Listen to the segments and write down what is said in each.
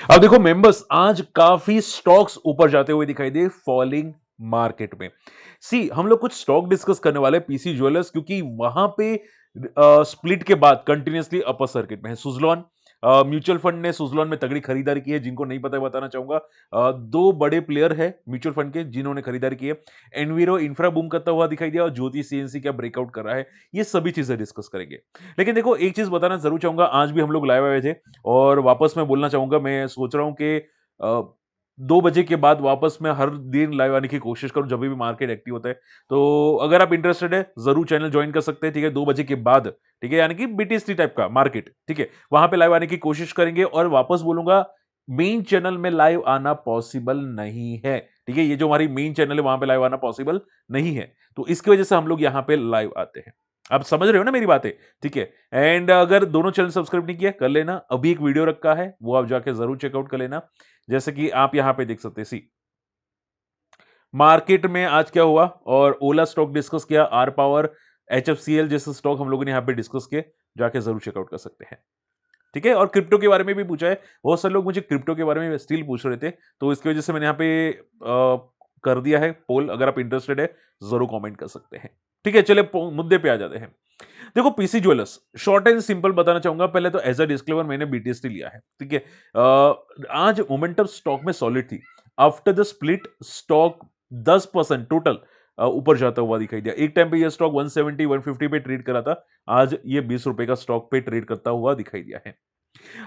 अब देखो मेंबर्स, आज काफी स्टॉक्स ऊपर जाते हुए दिखाई दे फॉलिंग मार्केट में। सी हम लोग कुछ स्टॉक डिस्कस करने वाले पीसी ज्वेलर्स, क्योंकि वहां पे स्प्लिट के बाद कंटिन्यूअसली अपर सर्किट में है। सुजलॉन म्यूचुअल फंड ने सुजलॉन में तगड़ी खरीदारी की है। जिनको नहीं पता है बताना चाहूंगा, दो बड़े प्लेयर है म्यूचुअल फंड के जिन्होंने खरीदारी की है। एनवीरो इंफ्रा बूम करता हुआ दिखाई दिया और ज्योति सीएनसी क्या ब्रेकआउट कर रहा है, ये सभी चीजें डिस्कस करेंगे। लेकिन देखो एक चीज बताना जरूर चाहूंगा, आज भी हम लोग लाइव आए थे और वापस मैं बोलना चाहूंगा, मैं सोच रहा हूं कि 2 बजे के बाद वापस मैं हर दिन लाइव आने की कोशिश करूं जब भी मार्केट एक्टिव होता है। तो अगर आप इंटरेस्टेड है जरूर चैनल ज्वाइन कर सकते हैं, ठीक है, 2 बजे के बाद, ठीक है, यानी कि बीटीएसटी टाइप का मार्केट, ठीक है, वहां पे लाइव आने की कोशिश करेंगे। और वापस बोलूंगा, मेन चैनल में लाइव आना पॉसिबल नहीं है, ठीक है, ये जो हमारी मेन चैनल है वहां पे लाइव आना पॉसिबल नहीं है, तो इसकी वजह से हम लोग यहाँ पे लाइव आते हैं। आप समझ रहे हो ना मेरी बातें, ठीक है। एंड अगर दोनों चैनल सब्सक्राइब नहीं किया कर लेना, अभी एक वीडियो रखा है वो आप जाके जरूर चेकआउट कर लेना। जैसे कि आप यहां पे देख सकते हैं, सी मार्केट में आज क्या हुआ, और ओला स्टॉक डिस्कस किया, आर पावर, एचएफसीएल जैसे स्टॉक हम लोगों ने यहां पे डिस्कस किए, जाके जरूर चेकआउट कर सकते हैं, ठीक है। और क्रिप्टो के बारे में भी पूछा है, बहुत सारे लोग मुझे क्रिप्टो के बारे में स्टिल पूछ रहे थे, तो इसकी वजह से मैंने यहाँ पे कर दिया है पोल। अगर आप इंटरेस्टेड है जरूर कमेंट कर सकते हैं, ठीक है। चले मुद्दे पे आ जाते हैं। देखो PC jewellers, short and simple बताना चाहूंगा। पहले तो एज अ डिस्क्लेमर, मैंने बीटीएसटी लिया है, ठीक है। आज मोमेंटम स्टॉक में सॉलिड थी। After the split stock 10% total ऊपर जाता हुआ दिखाई दिया। एक टाइम पे ये स्टॉक 170 150 पे ट्रेड करा था, आज ये 20 रुपए का स्टॉक पे ट्रेड करता हुआ दिखाई दिया है।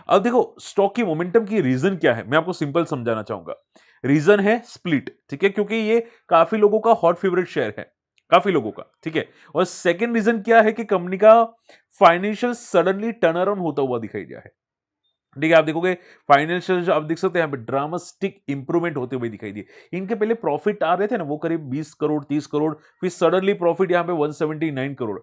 अब देखो स्टॉक की मोमेंटम की रीजन क्या है, मैं आपको सिंपल समझाना चाहूंगा। रीजन है स्प्लिट, ठीक है, क्योंकि ये काफी लोगों का हॉट फेवरेट शेयर है, काफी लोगों का, ठीक है। और सेकंड रीजन क्या है कि कंपनी का फाइनेंशियल सडनली टर्न अराउंड होता हुआ दिखाई दिया है, ठीक है। आप देखोगे फाइनेंशियल, आप देख सकते हैं यहाँ पे ड्रामास्टिक इंप्रूवमेंट होते हुए दिखाई दिए। इनके पहले प्रॉफिट आ रहे थे ना, वो करीब 20 करोड़ 30 करोड़, फिर सडनली प्रॉफिट यहाँ पे 179 crore,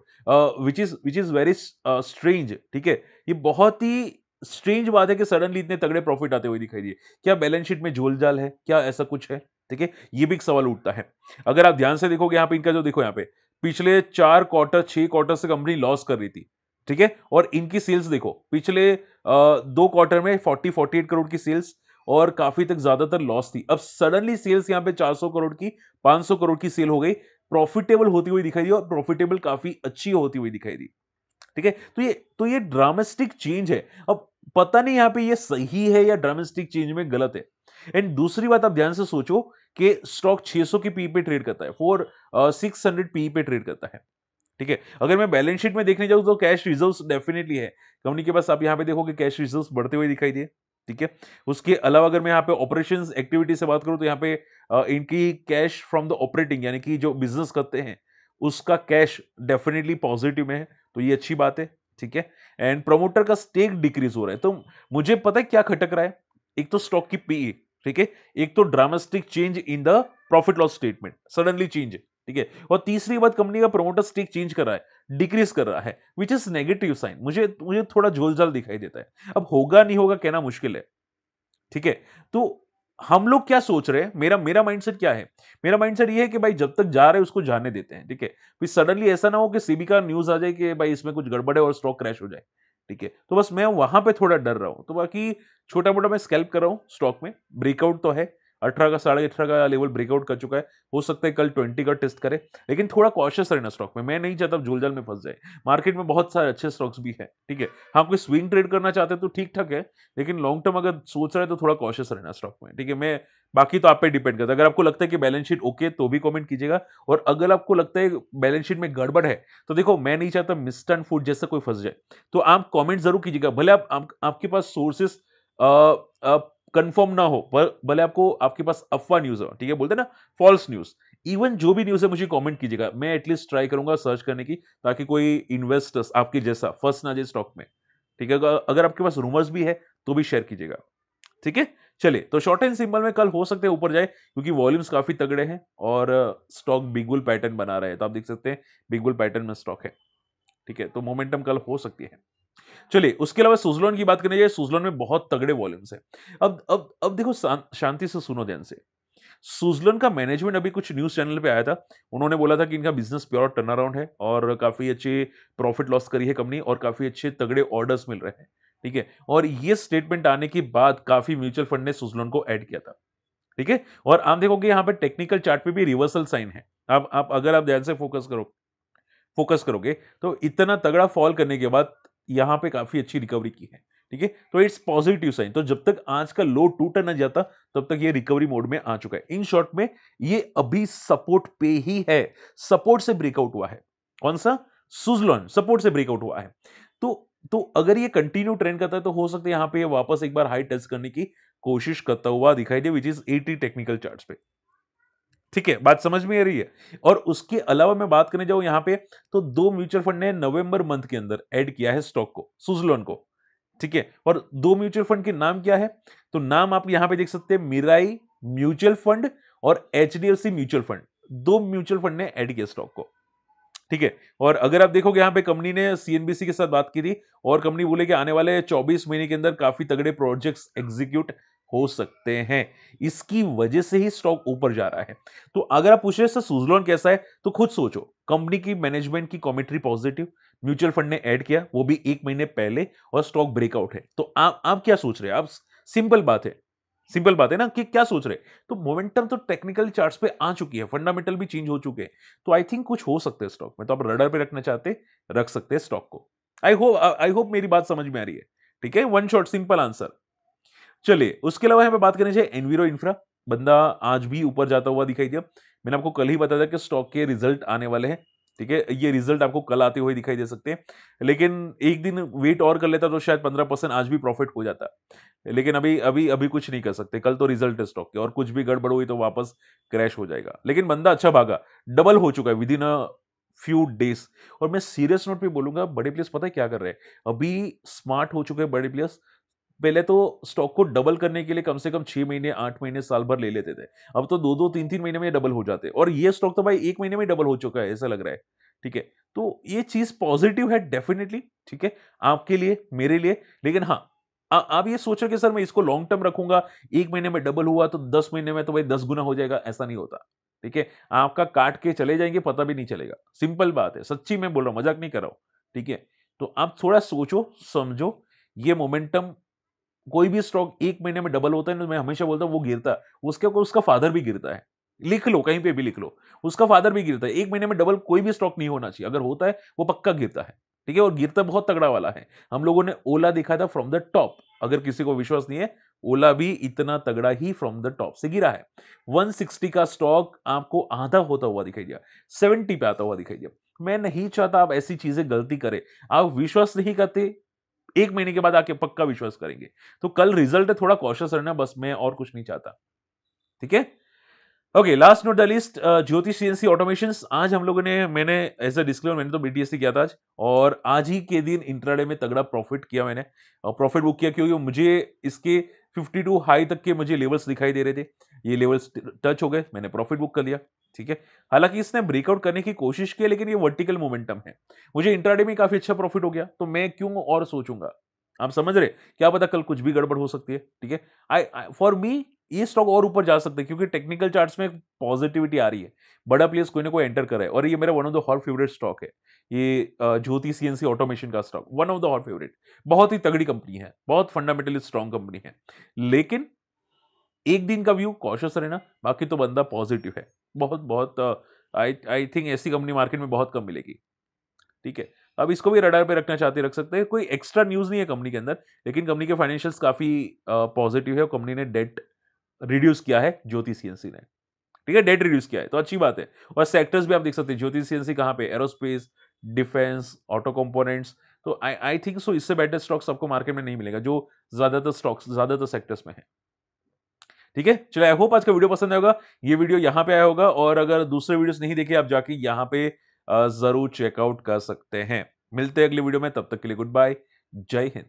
which is very strange, ठीक है। ये बहुत ही स्ट्रेंज बात है कि सडनली इतने तगड़े प्रॉफिट आते हुए दिखाई दिए। क्या बैलेंस शीट में झोलझाल है, क्या ऐसा कुछ है, ठीक है, ये भी एक सवाल उठता है। अगर आप ध्यान से देखोगे यहाँ पे इनका जो, देखो यहाँ पे पिछले 4 क्वार्टर 6 क्वार्टर से कंपनी लॉस कर रही थी, ठीक है। और इनकी सेल्स देखो पिछले 2 क्वार्टर में 40-48 करोड़ की सेल्स, और काफी तक ज्यादातर लॉस थी। अब सडनली सेल्स यहाँ पे 400 करोड़ की, 500 करोड़ की सेल हो गई, प्रॉफिटेबल होती हुई दिखाई दी, और प्रॉफिटेबल काफी अच्छी होती हुई दिखाई दी, ठीक है। तो ये ड्रामेस्टिक चेंज है। अब पता नहीं यहाँ पे ये सही है या ड्रामेस्टिक चेंज में गलत है। एंड दूसरी बात, आप ध्यान से सोचो कि स्टॉक 600 की पी पे ट्रेड करता है, 600 पी पे ट्रेड करता है, ठीक है। अगर मैं बैलेंस शीट में देखने जाऊं तो कैश रिजर्व्स डेफिनेटली है कंपनी के पास। आप यहां पे देखोगे कैश रिजर्व्स बढ़ते हुए दिखाई दिए, ठीक है। उसके अलावा अगर मैं यहाँ पे ऑपरेशंस एक्टिविटी से बात करूं तो यहाँ पे इनकी कैश फ्रॉम द ऑपरेटिंग, यानी कि जो बिजनेस करते हैं उसका कैश डेफिनेटली पॉजिटिव में है, तो ये अच्छी बात है, ठीक है। एंड प्रमोटर का स्टेक डिक्रीज हो रहा है, तो मुझे पता है क्या खटक रहा है। एक तो स्टॉक की पीई, ठीक है, एक तो drumstick change in the profit loss statement, suddenly change, ठीक है। और तीसरी बात, कंपनी का प्रमोटर स्टेक चेंज कर रहा है, डिक्रीज कर रहा है, विच इज नेगेटिव साइन। मुझे मुझे थोड़ा झोलझाल दिखाई देता है। अब होगा नहीं होगा कहना मुश्किल है, ठीक है। तो हम लोग क्या सोच रहे हैं, मेरा मेरा माइंडसेट क्या है, मेरा माइंडसेट ये है कि भाई जब तक जा रहे हैं उसको जाने देते हैं, ठीक है। फिर सडनली ऐसा ना हो कि सीबी का न्यूज आ जाए कि भाई इसमें कुछ गड़बड़ है और स्टॉक क्रैश हो जाए, ठीक है। तो बस मैं वहां पे थोड़ा डर रहा हूं। तो बाकी छोटा मोटा मैं स्कैल्प कर रहा हूं स्टॉक में। ब्रेकआउट तो है, 18 का 18.5 का लेवल ब्रेकआउट कर चुका है, हो सकता है कल 20 का टेस्ट करे, लेकिन थोड़ा कॉशियस रहना स्टॉक में। मैं नहीं चाहता झोलझाल में फंस जाए। मार्केट में बहुत सारे अच्छे स्टॉक्स भी हैं, ठीक है। हाँ, कोई स्विंग ट्रेड करना चाहते हैं तो ठीक ठाक है, लेकिन लॉन्ग टर्म अगर सोच रहे हैं तो थोड़ा कॉशियस रहना स्टॉक में, ठीक है। मैं बाकी तो आप पे डिपेंड करता है। अगर आपको लगता है कि बैलेंस शीट ओके तो भी कमेंट कीजिएगा, और अगर आपको लगता है बैलेंस शीट में गड़बड़ है तो देखो मैं नहीं चाहता मिस्टर फूड जैसा कोई फंस जाए, तो आप कमेंट जरूर कीजिएगा। भले आपके पास सोर्सेस कंफर्म ना हो, पर भले आपको आपके पास अफवाह न्यूज हो, ठीक है, बोलते हैं ना फॉल्स न्यूज, इवन जो भी न्यूज है मुझे कमेंट कीजिएगा। मैं एटलीस्ट ट्राई करूंगा सर्च करने की, ताकि कोई इन्वेस्टर्स आपके जैसा फंस ना जाए स्टॉक में, ठीक है। अगर आपके पास रूमर्स भी है तो भी शेयर कीजिएगा, ठीक है। चलिए, तो शॉर्ट एंड सिंपल में कल हो सकते हैं ऊपर जाए, क्योंकि वॉल्यूम्स काफी तगड़े हैं और स्टॉक बिग बुल पैटर्न बना रहे हैं। तो आप देख सकते हैं बिग बुल पैटर्न में स्टॉक है, ठीक है। तो मोमेंटम कल हो सकती है। चलिए, उसके अलावा सुजलॉन की बात करने जाए, सुजलॉन में बहुत तगड़े वॉल्यूम्स है। अब देखो शांति से सुनो ध्यान से। सुजलॉन का मैनेजमेंट अभी कुछ न्यूज चैनल पे आया था, उन्होंने बोला था कि इनका बिजनेस प्योर टर्न अराउंड है और काफी अच्छे प्रॉफिट लॉस करी है कंपनी, और काफी अच्छे तगड़े ऑर्डर्स मिल रहे हैं, ठीक है, और ये स्टेटमेंट आने के बाद काफी म्यूचुअल फंड ने सुजलोन को ऐड किया था। ठीक है, और आप देखोगे यहाँ पे टेक्निकल चार्ट पे भी रिवर्सल साइन है। आप अगर आप ध्यान से फोकस करोगे तो इतना तगड़ा फॉल करने के बाद यहां पे काफी अच्छी रिकवरी की है। ठीक है, तो इट्स पॉजिटिव साइन। तो जब तक आज का लो टूटा ना जाता तब तक ये रिकवरी मोड में आ चुका है। इन शॉर्ट में ये अभी सपोर्ट पे ही है, सपोर्ट से ब्रेकआउट हुआ है। कौन सा? सुजलॉन सपोर्ट से ब्रेकआउट हुआ है। तो अगर ये कंटिन्यू ट्रेंड करता है तो हो सकता है यहां पे ये वापस एक बार हाई टच करने की कोशिश करता हुआ दिखाई दे, विच इज 80 टेक्निकल चार्ट्स पे। ठीक है, बात समझ में आ रही है? और उसके अलावा मैं बात करने जाऊं यहां पे, तो दो म्यूचुअल फंड ने नवंबर मंथ के अंदर ऐड किया है स्टॉक को, सुजलोन को। ठीक है, और दो म्यूचुअल फंड के नाम क्या है? तो नाम आप यहां पे देख सकते हैं, मिराई म्यूचुअल फंड और एचडीएफसी म्यूचुअल फंड। दो म्यूचुअल फंड ने ऐड किया स्टॉक को। ठीक है, और अगर आप देखोगे यहां पे कंपनी ने सीएनबीसी के साथ बात की थी और कंपनी बोले कि आने वाले 24 महीने के अंदर काफी तगड़े प्रोजेक्ट्स एग्जीक्यूट हो सकते हैं। इसकी वजह से ही स्टॉक ऊपर जा रहा है। तो अगर आप पूछ रहे हैं सुजलॉन कैसा है, तो खुद सोचो, कंपनी की मैनेजमेंट की कमेंट्री पॉजिटिव, म्यूचुअल फंड ने ऐड किया वो भी 1 महीने पहले, और स्टॉक ब्रेकआउट है। तो आप क्या सोच रहे हैं? आप सिंपल बात है, सिंपल बात है ना कि क्या सोच रहे हैं? तो मोमेंटम तो टेक्निकल चार्ट्स पे आ चुकी है, फंडामेंटल भी चेंज हो चुके हैं। तो आई थिंक कुछ हो सकते हैं स्टॉक में। तो आप रडार पे रखना चाहते रख सकते हैं स्टॉक को। आई होप मेरी बात समझ में आ रही है। ठीक है, वन शॉट सिंपल आंसर। चलिए, उसके अलावा यहाँ पे बात करनी चाहिए एनवीरो इंफ्रा। बंदा आज भी ऊपर जाता हुआ दिखाई दिया। मैंने आपको कल ही बताया था कि स्टॉक के रिजल्ट आने वाले हैं। ठीक है, ये रिजल्ट आपको कल आते हुए दिखाई दे सकते हैं, लेकिन एक दिन वेट और कर लेता तो शायद 15% आज भी प्रॉफिट हो जाता। लेकिन अभी अभी अभी कुछ नहीं कर सकते, कल तो रिजल्ट है स्टॉक के, और कुछ भी गड़बड़ हुई तो वापस क्रैश हो जाएगा। लेकिन बंदा अच्छा भागा, डबल हो चुका है with in a few days. और मैं सीरियस नोट पे बोलूंगा, बड़े प्लेयर्स पता है क्या कर रहे हैं? अभी स्मार्ट हो चुके हैं बड़े प्लेयर्स। पहले तो स्टॉक को डबल करने के लिए कम से कम 6 महीने, 8 महीने, साल भर ले लेते थे। अब तो 2-2, 3-3 महीने में डबल हो जाते, और ये स्टॉक तो भाई 1 महीने में डबल हो चुका है, ऐसा लग रहा है। ठीक है, तो ये चीज पॉजिटिव है डेफिनेटली। ठीक है, आपके लिए, मेरे लिए। लेकिन हाँ, आप ये सोचो कि सर मैं इसको लॉन्ग टर्म रखूंगा, 1 महीने में डबल हुआ तो 10 महीने में तो भाई 10 गुना हो जाएगा, ऐसा नहीं होता। ठीक है, आपका काट के चले जाएंगे, पता भी नहीं चलेगा। सिंपल बात है, सच्ची मैं बोल रहा हूं, मजाक नहीं कर रहा हूं। ठीक है, तो आप थोड़ा सोचो समझो। ये मोमेंटम, कोई भी स्टॉक 1 महीने में डबल होता है ना, मैं हमेशा बोलता हूँ वो गिरता है, उसके ऊपर उसका फादर भी गिरता है। लिख लो, कहीं पे भी लिख लो, उसका फादर भी गिरता है। 1 महीने में डबल कोई भी स्टॉक नहीं होना चाहिए, अगर होता है वो पक्का गिरता है। ठीक है, और गिरता बहुत तगड़ा वाला है। हम लोगों ने ओला देखा था फ्रॉम द टॉप, अगर किसी को विश्वास नहीं है, ओला भी इतना तगड़ा ही फ्रॉम द टॉप से गिरा है। 160 का स्टॉक आपको आधा होता हुआ दिखाई दिया, 70 पे आता हुआ दिखाई दिया। मैं नहीं चाहता आप ऐसी चीजें गलती करें। आप विश्वास नहीं करते, 1 महीने के बाद आके पक्का विश्वास करेंगे। तो कल रिजल्ट है, थोड़ा कॉशियस रहना, बस मैं और कुछ नहीं चाहता। ठीक है, okay, last note the list, Jyoti CNC automations. आज हम लोगों ने, मैंने एज अ डिस्क्लेमर, मैंने तो बीटीएससी किया था आज, और आज ही के दिन इंट्राडे में तगड़ा प्रॉफिट किया मैंने, और प्रॉफिट बुक किया क्योंकि मुझे इसके 52 हाई तक के मुझे लेवल्स दिखाई दे रहे थे। ये लेवल्स टच हो गए, मैंने प्रॉफिट बुक कर लिया। ठीक है, हालांकि इसने ब्रेकआउट करने की कोशिश की, लेकिन ये वर्टिकल मोमेंटम है, मुझे इंट्राडे में काफी अच्छा प्रॉफिट हो गया, तो मैं क्यों और सोचूंगा? आप समझ रहे? क्या पता कल कुछ भी गड़बड़ हो सकती है। ठीक है, आई फॉर मी ये स्टॉक और ऊपर जा सकते हैं, क्योंकि टेक्निकल चार्ट्स में पॉजिटिविटी आ रही है। बड़ा प्लेयर्स कोई ना कोई एंटर कर रहा है, और ये मेरा one of the hot favourite stock है। ये ज्योति सीएनसी ऑटोमेशन का stock one of the hot favourite. बहुत ही तगड़ी कंपनी है, बहुत फंडामेंटली स्ट्रॉन्ग कंपनी है। लेकिन एक दिन का व्यू कॉशियस रहना, बाकी तो बंदा पॉजिटिव है। बहुत बहुत आई आई थिंक ऐसी कंपनी मार्केट में बहुत कम मिलेगी। ठीक है, अब इसको भी रडार पे रखना चाहते रख सकते हैं। कोई एक्स्ट्रा न्यूज नहीं है कंपनी के अंदर, लेकिन कंपनी के फाइनेंशियल्स काफी पॉजिटिव है, और कंपनी ने डेट रिड्यूस किया है ज्योति सीएनसी ने। ठीक है, डेट रिड्यूस किया है, तो अच्छी बात है। और सेक्टर्स भी आप देख सकते हैं, ज्योति सीएनसी कहाँ पे, एरोस्पेस, डिफेंस, ऑटो कंपोनेंट्स। तो आई आई थिंक सो इससे बेटर स्टॉक्स आपको मार्केट में नहीं मिलेगा, जो ज्यादातर स्टॉक्स ज्यादातर सेक्टर्स में है। ठीक है, चलो, आई होप आज का वीडियो पसंद आया होगा। ये वीडियो यहाँ पे आया होगा, और अगर दूसरे वीडियोस नहीं देखे, आप जाके यहाँ पे जरूर चेकआउट कर सकते हैं। मिलते हैं अगले वीडियो में, तब तक के लिए गुड बाय, जय हिंद।